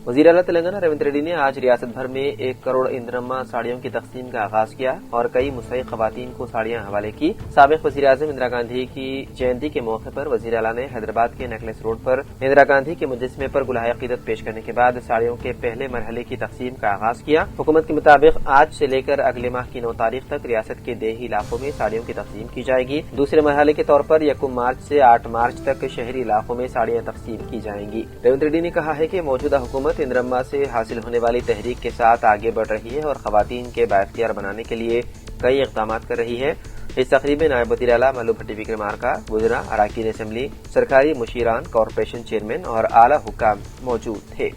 वज़ीर आला तेलंगाना रेवंत रेड्डी ने आज रियासत भर में 1 करोड़ इंदिरम्मा साड़ियों की तकसीम का आगाज किया और कई मुस्तहिक खवातीन को साड़ियां हवाले की। साबिक वज़ीर आज़म इंदिरा गांधी की जयंती के मौके पर वज़ीर आला ने हैदराबाद के नेकलेस रोड पर इंदिरा गांधी के मुजस्समे पर गुलाह अक़ीदत पेश करने के बाद साड़ियों के पहले मरहले की तकसीम का आगाज किया। हुकूमत के मुताबिक आज से लेकर अगले माह की 9 तारीख तक रियासत के देही इलाकों में साड़ियों की तकसीम की जाएगी। दूसरे मरहले के तौर पर 1 मार्च से 8 मार्च तक शहरी इलाकों में साड़ियां तकसीम की जाएंगी। रेवंत रेड्डी ने कहा है कि मौजूदा हुकूमत इंदिरम्मा से हासिल होने वाली तहरीक के साथ आगे बढ़ रही है और खवातीन के बाइख्तियार बनाने के लिए कई इक़दाम कर रही है। इस तकरीब में नायब वज़ीर आला मल्लू भट्टी विक्रमार्का, वज़रा, अरकान असेंबली, सरकारी मुशीरान, कॉरपोरेशन चेयरमैन और आला हुक्काम मौजूद थे।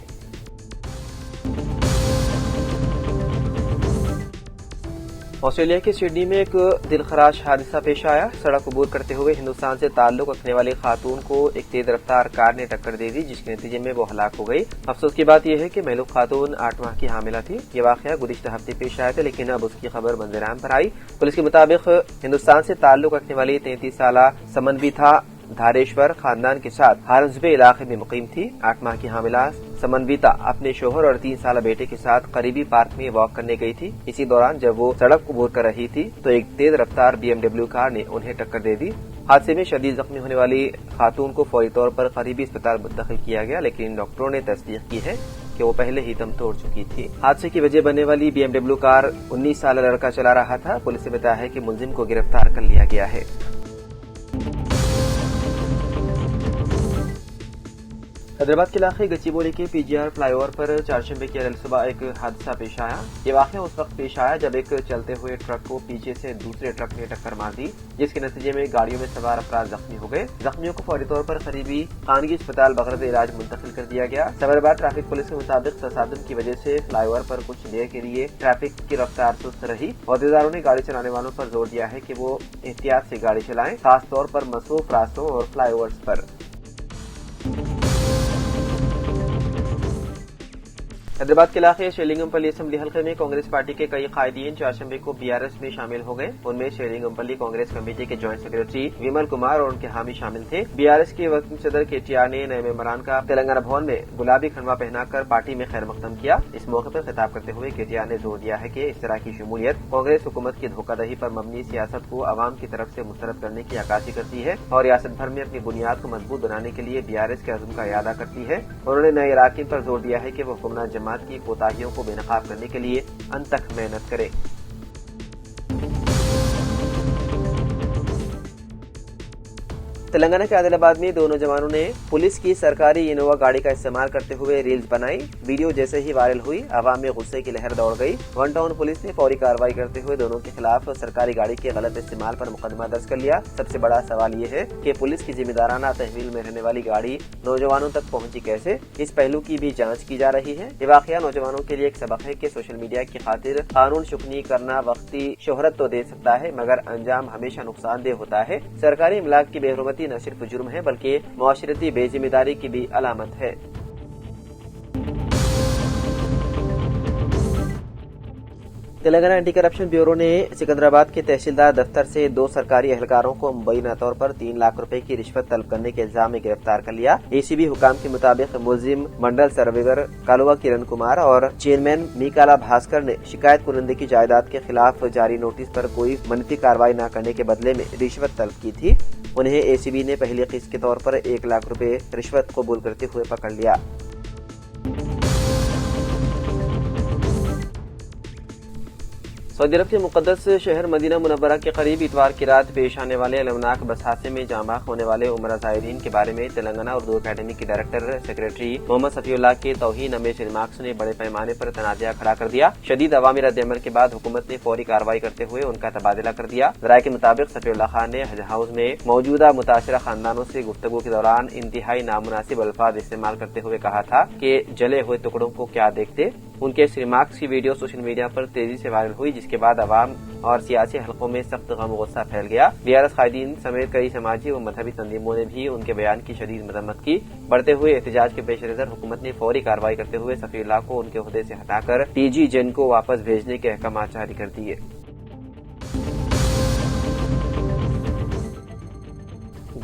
ऑस्ट्रेलिया के सिडनी में एक दिलखराश हादसा पेश आया। सड़क अबूर करते हुए हिंदुस्तान से ताल्लुक रखने वाली खातून को एक तेज रफ्तार कार ने टक्कर दे दी, जिसके नतीजे में वो हलाक हो गई। अफसोस की बात यह है कि महलूक खातून 8 माह की हामिला थी। ये वाकया गुज़िश्ता हफ्ते पेश आया था, लेकिन अब उसकी खबर मंज़र-ए-आम पर आई। पुलिस के मुताबिक हिंदुस्तान से ताल्लुक रखने वाली 33 साला समन्विता धारेश्वर खानदान के साथ हारंसबे इलाके में मुकीम थी। 8 माह की हामिला समन्विता अपने शोहर और 3 साला बेटे के साथ करीबी पार्क में वॉक करने गई थी। इसी दौरान जब वो सड़क अबूर कर रही थी तो एक तेज रफ्तार BMW कार ने उन्हें टक्कर दे दी। हादसे में शदीद जख्मी होने वाली खातून को फौरी तौर पर करीबी अस्पताल मुंतकिल किया गया, लेकिन डॉक्टरों ने तस्दीक की है कि वो पहले ही दम तोड़ चुकी थी। हादसे की वजह बनने वाली BMW कार 19 साला लड़का चला रहा था। पुलिस ने बताया है कि मुलजिम को गिरफ्तार कर लिया गया है। हैदराबाद के इलाके गच्चीबोली के PGR फ्लाईओवर पर चारशंबे की सुबह एक हादसा पेश आया। ये वाकया उस वक्त पेश आया जब एक चलते हुए ट्रक को पीछे से दूसरे ट्रक ने टक्कर मार दी, जिसके नतीजे में गाड़ियों में सवार अफराद जख्मी हो गए। जख्मियों को फौरी तौर पर करीबी खानगी अस्पताल बगरत इलाज मुंतकिल कर दिया गया। सबरबाद ट्रैफिक पुलिस के मुताबिक तसादुम की वजह से फ्लाईओवर पर कुछ देर के लिए ट्रैफिक की रफ्तार सुस्त रही। अहदेदारों ने गाड़ी चलाने वालों पर जोर दिया है कि वो एहतियात से गाड़ी चलाएं, खासतौर पर मसरूफ रास्तों और फ्लाईओवर्स पर। हैदराबाद के इलाके शेलिंगमपल्ली असेंबली हल्के में कांग्रेस पार्टी के कई कायदीन चारशंबे को BRS में शामिल हो गए। उनमें शेलिंगमपल्ली कांग्रेस कमेटी के ज्वाइंट सेक्रेटरी विमल कुमार और उनके हामी शामिल थे। BRS के वर्किंग सदर KTR ने नए मेंबरान का तेलंगाना भवन में गुलाबी खंडवा पहनाकर पार्टी में खैर मकदम किया। इस मौके पर खिताब करते हुए KTR ने जोर दिया है कि इस तरह की शमूलियत कांग्रेस हुकूमत की धोखाधड़ी पर मबनी सियासत को अवाम की तरफ से मुस्तरद करने की अक्कासी करती है और रियासत भर में अपनी बुनियाद को मजबूत बनाने के लिए BRS के अज़्म का इरादा करती है। उन्होंने नए अरकान पर जोर दिया है कि वो हुक्मरान जमात की कोताहियों को बेनकाब करने के लिए अनथक मेहनत करें। तेलंगाना के आदिलाबाद में 2 नौजवानों ने पुलिस की सरकारी इनोवा गाड़ी का इस्तेमाल करते हुए रील्स बनाई। वीडियो जैसे ही वायरल हुई, आवाम में गुस्से की लहर दौड़ गई। वन टाउन पुलिस ने फौरी कार्रवाई करते हुए दोनों के खिलाफ सरकारी गाड़ी के गलत इस्तेमाल पर मुकदमा दर्ज कर लिया। सबसे बड़ा सवाल ये है कि पुलिस की जिम्मेदाराना तहवील में रहने वाली गाड़ी नौजवानों तक पहुंची कैसे। इस पहलू की भी जांच की जा रही है। ये वाकया नौजवानों के लिए एक सबक है कि सोशल मीडिया की खातिर कानून शुकनी करना वक्ती शोहरत तो दे सकता है, मगर अंजाम हमेशा नुकसानदेह होता है। सरकारी इमलाक की बेहरमती न सिर्फ जुर्म है बल्कि मुआशरती बेजिम्मेदारी की भी अलामत है। तेलंगाना एंटी करप्शन ब्यूरो ने सिकंदराबाद के तहसीलदार दफ्तर से 2 सरकारी एहलकारों को मुबैना तौर पर 3 लाख रुपए की रिश्वत तलब करने के इल्जाम में गिरफ्तार कर लिया। ACB हुकाम के मुताबिक मुलजिम मंडल सर्वेयर कालुआ किरण कुमार और चेयरमैन मीकाला भास्कर ने शिकायत कुनंदे की जायदाद के खिलाफ जारी नोटिस पर कोई मनफी कार्रवाई न करने के बदले में रिश्वत तलब की थी। उन्हें ACB ने पहली किस्त के तौर पर 1 लाख रुपए रिश्वत कबूल करते हुए पकड़ लिया। सऊदी अरब के मुकद्दस शहर मदीना मुनव्वरा के करीब इतवार की रात पेश आने वाले अलमनाक बस हादसे में जाँ-बाख होने वाले उमरा ज़ायरीन के बारे में तेलंगाना उर्दू अकेडमी के डायरेक्टर सेक्रेटरी मोहम्मद सफीउल्लाह के तौहीन अमेज रिमार्क्स ने बड़े पैमाने पर तनाज़ा खड़ा कर दिया। शदीद अवामी रद्द-ए-अमल के बाद हुकूमत ने फौरी कार्रवाई करते हुए उनका तबादला कर दिया। ज़राए के मुताबिक सफीउल्लाह खान ने हज हाउस में मौजूदा मुतासिरा खानदानों से गुफ्तगू के दौरान इंतहाई नामुनासिब अल्फाज इस्तेमाल करते हुए कहा था कि जले हुए टुकड़ों को क्या देखते, ان کے اس ریمارکس کی ویڈیو سوشل میڈیا پر تیزی سے وائرل ہوئی، جس کے بعد عوام اور سیاسی حلقوں میں سخت غم و غصہ پھیل گیا۔ BRS قائدین سمیت کئی سماجی و مذہبی تنظیموں نے بھی ان کے بیان کی شدید مذمت کی۔ بڑھتے ہوئے احتجاج کے پیش نظر حکومت نے فوری کارروائی کرتے ہوئے سفیر اللہ کو ان کے عہدے سے ہٹا کر TG جن کو واپس بھیجنے کے احکامات جاری کر دیے۔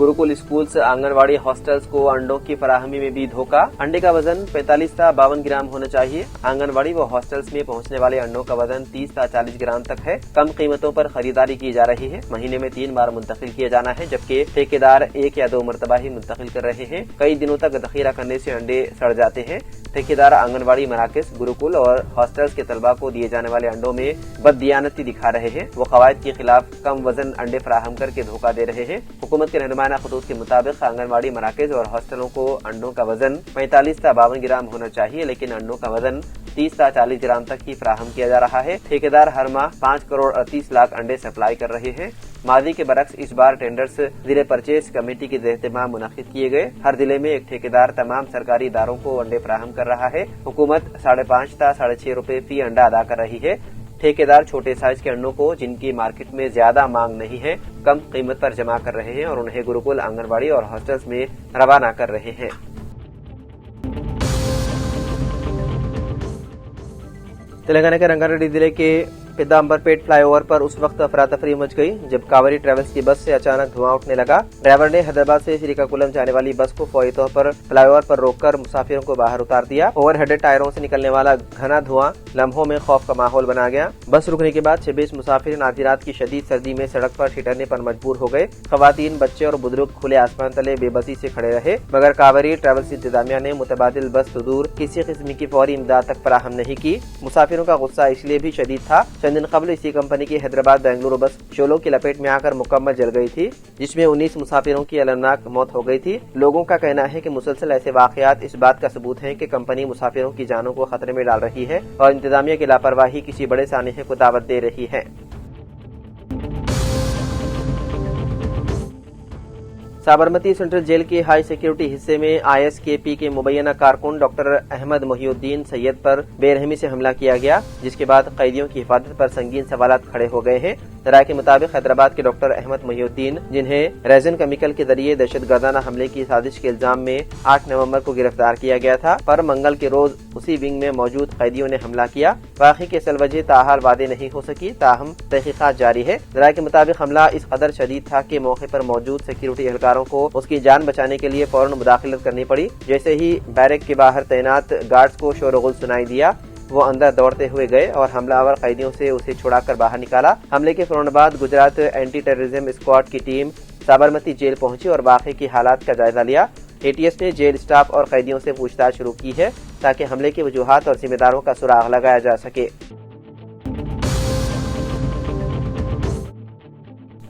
گروکل اسکولز آنگن واڑی ہاسٹلز کو انڈوں کی فراہمی میں بھی دھوکہ۔ انڈے کا وزن 45 تا 52 گرام ہونا چاہیے۔ آنگن واڑی و ہاسٹلز میں پہنچنے والے انڈوں کا وزن 30 تا 40 گرام تک ہے۔ کم قیمتوں پر خریداری کی جا رہی ہے۔ مہینے میں 3 بار منتقل کیا جانا ہے، جبکہ ٹھیکیدار 1 یا 2 مرتبہ ہی منتقل کر رہے ہیں۔ کئی دنوں تک ذخیرہ کرنے سے انڈے سڑ جاتے ہیں۔ ٹھیکیدار آنگن واڑی مراکز، گروکل اور ہاسٹلز کے طلباء کو دیے جانے والے انڈوں میں بددیانتی دکھا رہے ہیں۔ وہ قواعد کے خلاف کم وزن انڈے فراہم کر کے دھوکہ دے رہے ہیں۔ حکومت کے رہنمانہ خطوط کے مطابق آنگن واڑی مراکز اور ہاسٹلوں کو انڈوں کا وزن 45 تا 52 گرام ہونا چاہیے، لیکن انڈوں کا وزن 30 تا 40 گرام تک ہی فراہم کیا جا رہا ہے۔ ٹھیکیدار ہر ماہ 5 کروڑ 38 لاکھ انڈے سپلائی کر رہے ہیں۔ ماضی کے برعکس اس بار ٹینڈرز ضلع پرچیز کمیٹی کے اہتمام منعقد کیے گئے۔ ہر ضلع میں ایک ٹھیکیدار تمام سرکاری اداروں کو انڈے فراہم کر رہا ہے۔ حکومت 5.5 تا 6.5 روپے فی انڈا ادا کر رہی ہے۔ ٹھیکیدار چھوٹے سائز کے انڈوں کو، جن کی مارکیٹ میں زیادہ مانگ نہیں ہے، کم قیمت پر جمع کر رہے ہیں اور انہیں گروکل آنگن واڑی اور ہاسٹلز میں روانہ کر رہے ہیں۔ تلنگانہ کے رنگا ریڈی ضلع کے پیدامبرپیٹ فلائی اوور پر اس وقت افراتفری مچ گئی جب کاوری ٹریولز کی بس سے اچانک دھواں اٹھنے لگا۔ ڈرائیور نے حیدرآباد سے سریکاکولم جانے والی بس کو فوری طور پر فلائی اوور پر روک کر مسافروں کو باہر اتار دیا۔ اوور ہیڈ ٹائروں سے نکلنے والا گھنا دھواں لمحوں میں خوف کا ماحول بنا گیا۔ بس رکنے کے بعد 26 مسافر آدھی رات کی شدید سردی میں سڑک پر ٹھٹرنے پر مجبور ہو گئے۔ خواتین، بچے اور بزرگ کھلے آسمان تلے بے بسی سے کھڑے رہے، مگر کاوری ٹریولز انتظامیہ نے متبادل بس صدور کسی قسم کی فوری امداد تک فراہم نہیں کی۔ مسافروں کا غصہ اس لیے بھی شدید تھا، چند دن قبل اسی کمپنی کی حیدرآباد بنگلورو بس شعلوں کی لپیٹ میں آ کر مکمل جل گئی تھی، جس میں 19 مسافروں کی المناک موت ہو گئی تھی۔ لوگوں کا کہنا ہے کہ مسلسل ایسے واقعات اس بات کا ثبوت ہیں کہ کمپنی مسافروں کی جانوں کو خطرے میں ڈال رہی ہے اور انتظامیہ کی لاپرواہی کسی بڑے سانحے کو دعوت دے رہی ہے۔ سابرمتی سینٹرل جیل کے ہائی سیکیورٹی حصے میں ISKP کے مبینہ کارکن ڈاکٹر احمد محی الدین سید پر بے رحمی سے حملہ کیا گیا، جس کے بعد قیدیوں کی حفاظت پر سنگین سوالات کھڑے ہو گئے ہیں۔ رائے کے مطابق حیدرآباد کے ڈاکٹر احمد محی الدین، جنہیں ریزن کیمیکل کے ذریعے دہشت گردانہ حملے کی سازش کے الزام میں 8 نومبر کو گرفتار کیا گیا تھا، پر منگل کے روز اسی ونگ میں موجود قیدیوں نے حملہ کیا۔ واقعے کی اصل وجہ تاحال واضح نہیں ہو سکی، تاہم تحقیقات جاری ہے۔ رائے کے مطابق حملہ اس قدر شدید تھا کہ موقع پر موجود سیکیورٹی اہلکاروں کو اس کی جان بچانے کے لیے فوراً مداخلت کرنی پڑی۔ جیسے ہی بیرک کے باہر تعینات گارڈز کو شور و غل سنائی دیا، وہ اندر دوڑتے ہوئے گئے اور حملہ آور قیدیوں سے اسے چھڑا کر باہر نکالا۔ حملے کے فوراً بعد گجرات اینٹی ٹیررزم اسکواڈ کی ٹیم سابرمتی جیل پہنچی اور واقعے کی حالات کا جائزہ لیا۔ ATS نے جیل اسٹاف اور قیدیوں سے پوچھ تاچھ شروع کی ہے تاکہ حملے کی وجوہات اور ذمہ داروں کا سراغ لگایا جا سکے۔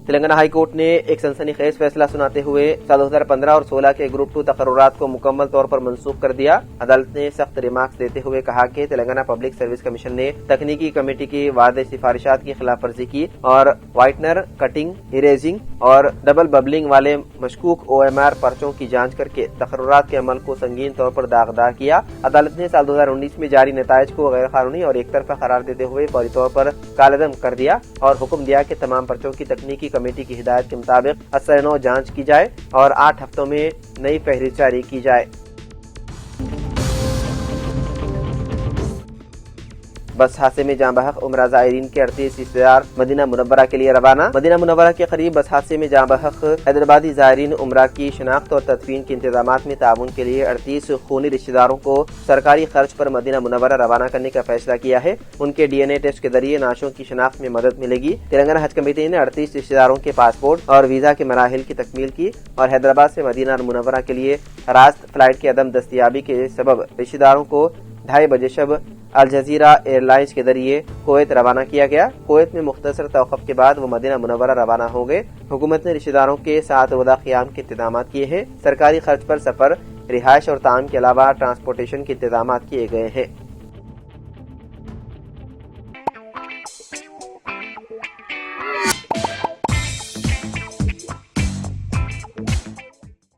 تلنگانہ ہائی کورٹ نے ایک سنسنی خیز فیصلہ سناتے ہوئے سال 2015 اور 16 کے گروپ 2 تقررات کو مکمل طور پر منسوخ کر دیا۔ عدالت نے سخت ریمارکس دیتے ہوئے کہا کہ تلنگانہ پبلک سروس کمیشن نے تکنیکی کمیٹی کی واضح سفارشات کی خلاف ورزی کی اور وائٹنر، کٹنگ، اریزنگ اور ڈبل ببلنگ والے مشکوک OMR پرچوں کی جانچ کر کے تقررات کے عمل کو سنگین طور پر داغدار کیا۔ عدالت نے سال 2019 میں جاری نتائج کو غیر قانونی اور ایک طرفہ قرار دیتے ہوئے فوری طور پر کالعدم کر دیا اور حکم دیا کہ تمام پرچوں کی تکنیکی کمیٹی کی ہدایت کے مطابق اثر نو جانچ کی جائے اور 8 ہفتوں میں نئی فہرست جاری کی جائے۔ بس حادثے میں جاں بحق عمرہ زائرین کے 38 رشتہ دار مدینہ منورہ کے لیے روانہ۔ مدینہ منورہ کے قریب بس حادثے میں جاں بحق حیدرآبادی زائرین عمرہ کی شناخت اور تدفین کے انتظامات میں تعاون کے لیے 38 خونی رشتہ داروں کو سرکاری خرچ پر مدینہ منورہ روانہ کرنے کا فیصلہ کیا ہے۔ ان کے DNA ٹیسٹ کے ذریعے نعشوں کی شناخت میں مدد ملے گی۔ تلنگانہ حج کمیٹی نے 38 رشتہ داروں کے پاسپورٹ اور ویزا کے مراحل کی تکمیل کی اور حیدرآباد سے مدینہ منورہ کے لیے راست فلائٹ کی عدم دستیابی کے سبب رشتہ داروں کو 2:30 بجے شب الجزیرہ ایئر لائنز کے ذریعے کویت روانہ کیا گیا۔ کویت میں مختصر توقف کے بعد وہ مدینہ منورہ روانہ ہو گئے۔ حکومت نے رشتہ داروں کے ساتھ وعدہ قیام کے انتظامات کیے ہیں۔ سرکاری خرچ پر سفر، رہائش اور تعام کے علاوہ ٹرانسپورٹیشن کے انتظامات کیے گئے ہیں۔